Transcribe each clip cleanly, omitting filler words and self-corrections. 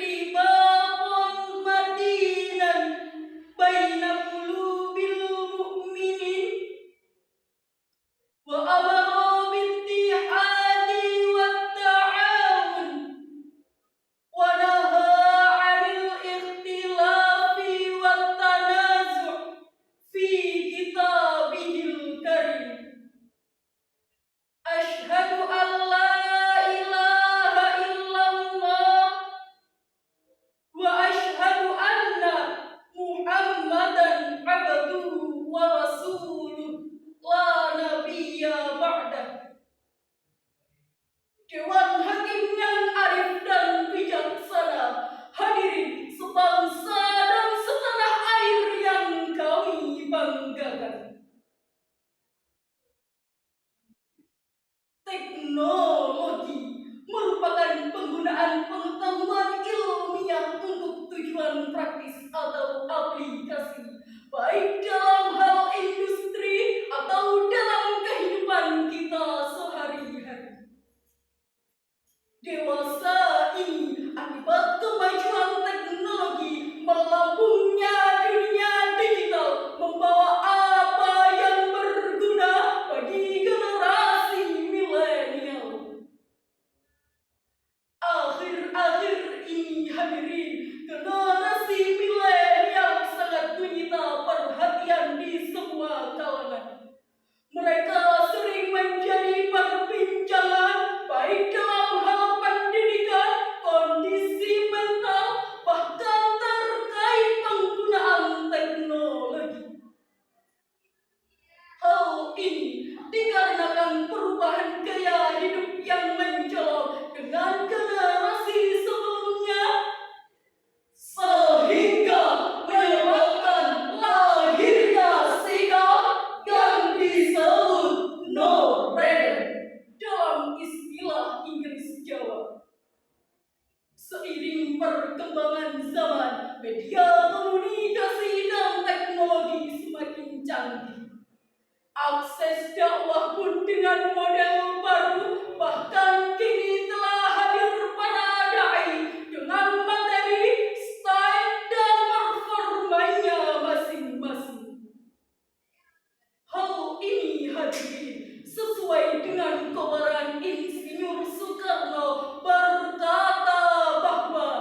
رباطا متينا بين قلوب المؤمنين وأمر بالاتحاد والتعاون ونهى عن الاختلاف والتنازع في كتابه الكريم. أشهد أن لا إله إلا الله وأشهد أن محمدا عبده ورسوله لا نبي بعده. Dewan Hakim yang arif dan bijaksana, hadirin sebangsa dan setanah air yang kami banggakan. Teknologi merupakan penggunaan pengetahuan ilmiah untuk tujuan praktis atau aplikasi, baik dalam hal industri atau dalam kehidupan kita sehari-hari. Dewasa ini akibat kemajuan teknologi melambungnya dunia digital membawa apa yang berguna bagi generasi milenial. Akhir-akhir ini hadirin, generasi milenial sangat menyita perhatian di semua kalangan. Mereka sering menjadi perbincangan baik dalam hal pendidikan, kondisi mental, bahkan terkait penggunaan teknologi. Hal ini dikarenakan perubahan gaya hidup yang mencolok dengan generasi sebelumnya, sehingga menyebabkan lahirnya sikap yang disebut no-brainer dalam istilah Inggris Jawa. Seiring perkembangan zaman, media komunikasi dan teknologi semakin canggih. Akses dakwah pun dengan model baru, bahkan kini telah hadir para dai dengan materi, style, dan performanya masing-masing. Hal ini hadirin sesuai dengan kobaran Insinyur Soekarno berkata bahwa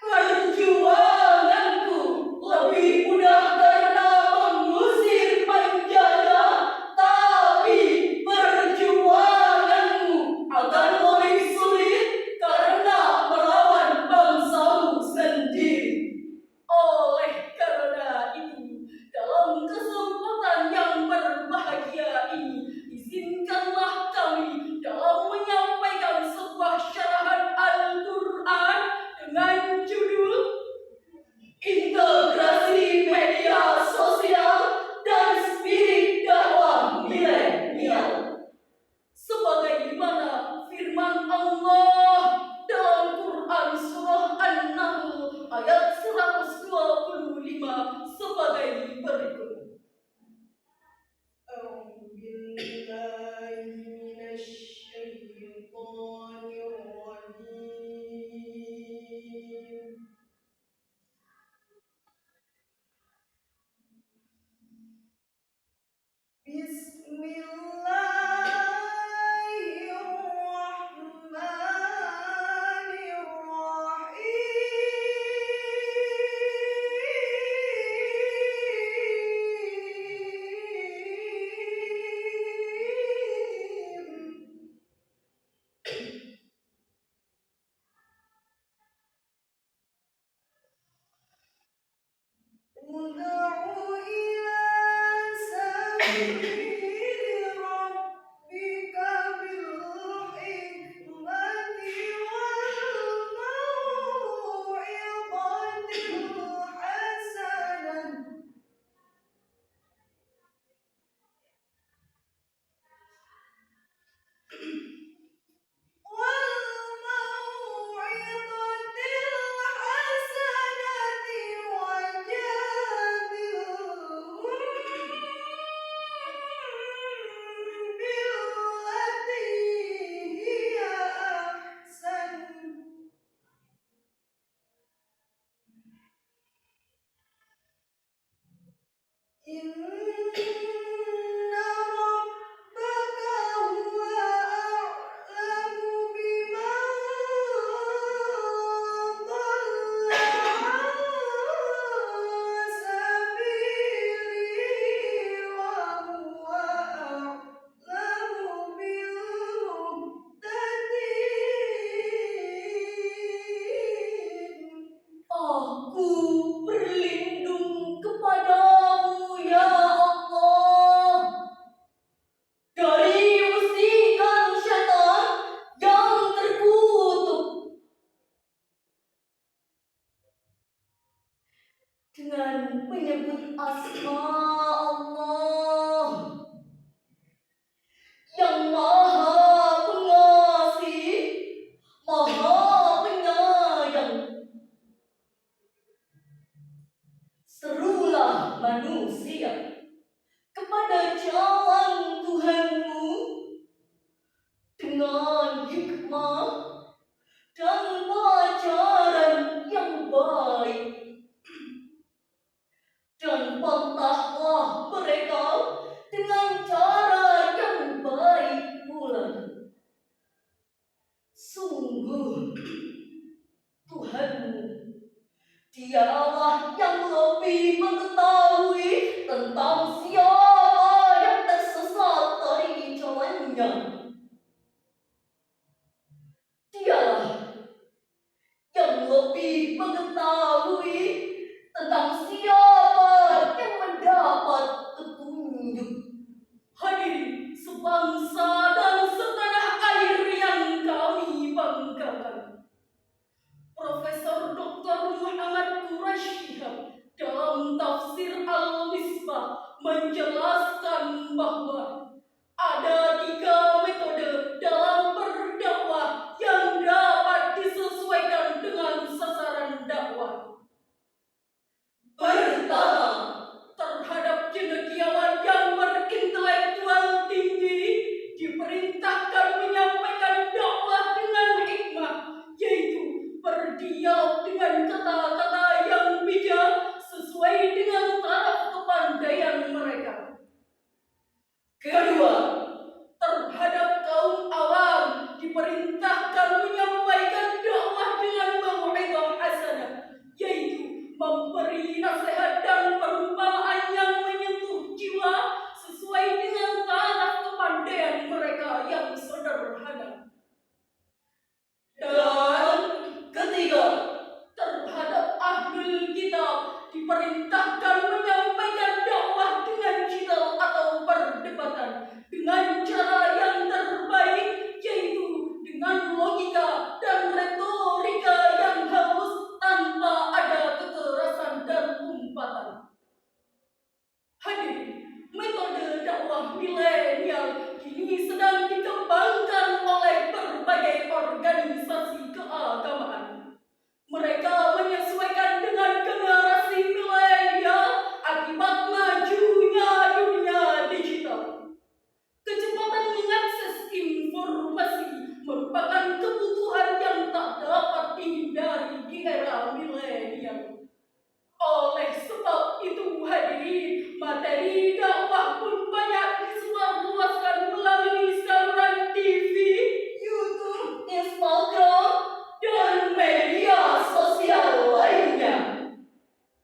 perjuanganku lebih mudah karena mengusir penjajah, tapi perjuanganmu akan lebih sulit karena melawan bangsamu sendiri. Oleh karena itu, dalam kesempatan yang berbahagia ini, izinkanlah kami dalam menyampaikan sebuah syarahan Al-Quran dengan judul Integrasi Media Sosial dan Spirit Dakwah Milenial. Sebagaimana firman Allah dalam Quran Surah An-Nahl ayat 125 sebagai berikut. A'udzu billahi minasy syaithanir rajim. dengan menyebut asma Allah yang Maha Pengasih, Maha Penyayang. Serulah manusia kepada jalan Tuhanmu dengan hikmah dan pelajaran yang baik, dan bantahlah mereka dengan cara yang baik pula. Sungguh Tuhanmu, Dialah yang lebih mengetahui tentang siapa yang tersesat dari jalannya. Dialah yang lebih mengetahui tentang siapa yang mendapat petunjuk. Hadirin sebangsa dan setanah air yang kami banggakan, Profesor Dr. Muhammad Quraisy dalam tafsir Al-Misbah menjelaskan bahwa ada 3 metode dalam berdakwah yang dapat disesuaikan dengan sasaran dakwah. Pertama, terhadap cendekiawan yang berintelektual tinggi diperintahkan menyampaikan dakwah dengan hikmah, yaitu berdialog dengan kata-kata yang bijak sesuai dengan taraf kepandaian mereka. Kedua, terhadap kaum awam diperintahkan menyampaikan dakwah dengan mau'izah hasanah, yaitu memberi nasihat dan perumpamaan yang menyentuh jiwa sesuai dengan taraf kepandaian mereka yang sederhana. Dan ketiga, terhadap ahlul kitab diperintahkan menyampaikan dakwah dengan jidal atau perdebatan dengan cara yang terbaik, yaitu dengan logika dan retorika yang halus tanpa ada kekerasan dan umpatan. Hadirin, metode dakwah milenial kini sedang dikembangkan oleh berbagai organisasi keagamaan. Mereka menyesuaikan dengan generasi milenial akibat majunya dunia digital. Kecepatan mengakses informasi merupakan kebutuhan yang tak dapat dihindari di era milenial. Oleh sebab itu, hadirin, materi dakwah pun banyak disebarluaskan melalui saluran TV, YouTube, Instagram, dan media sosial lainnya.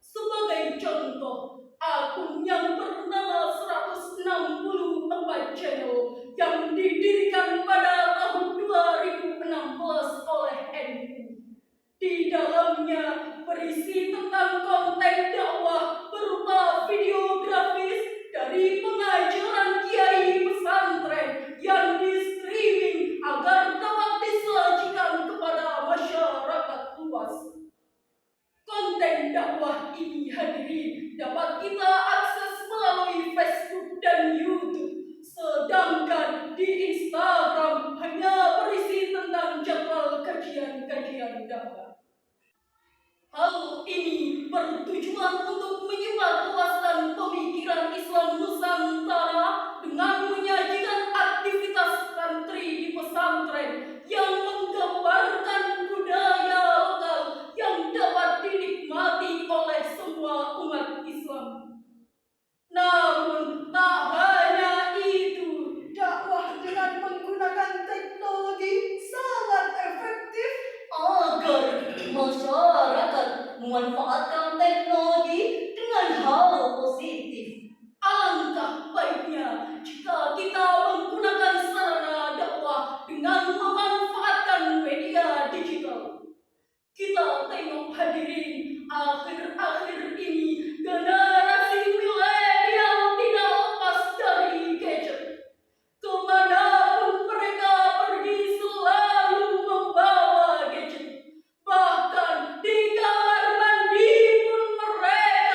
Sebagai contoh, akun yang bernama 164 Channel yang didirikan pada tahun 2016 oleh NU. Di dalamnya berisi tentang konten dakwah berupa video grafis dari pengajaran kiai pesantren yang di-streaming agar dapat disajikan kepada masyarakat luas. Konten dakwah ini, hadirin, dapat kita akses melalui Facebook dan YouTube, sedangkan di Instagram hanya berisi tentang jadwal kajian-kajian dakwah. Hal ini bertujuan untuk menyebarluaskan pemikiran Islam Nusantara dengan menyajikan aktivitas santri di pesantren yang menggambarkan budaya lokal yang dapat dinikmati oleh semua umat Islam. Namun tak hanya itu, dakwah dengan menggunakan teknologi sangat efektif agar masyarakat memanfaatkan teknologi dengan hal positif. Alangkah baiknya jika kita menggunakan sarana dakwah dengan memanfaatkan media digital. Kita tengok, hadirin, akhir-akhir ini generasi milenial tidak lepas dari gadget. Kemanapun mereka pergi selalu membawa gadget. Bahkan di kamar mandi pun mereka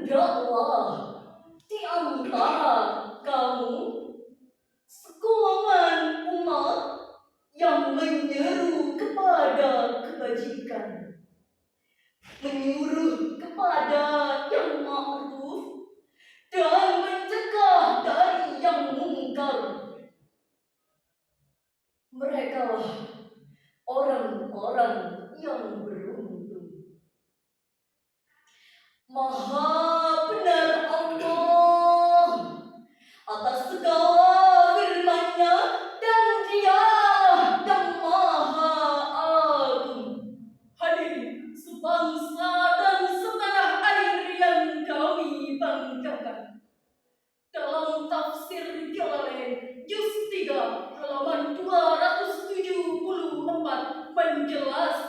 Hendaklah di antara kamu sekolongan umat yang menyeru kepada kebajikan, menyuruh kepada yang ma'ruf dan mencegah dari yang mungkar. Merekalah orang-orang yang beruntung. Maha benar Allah atas segala firman-Nya, dan Dia yang Maha Agung. Hadirin sebangsa dan setanah air yang kami banggakan, dalam tafsir Jalalain juz 3 halaman 274 menjelaskan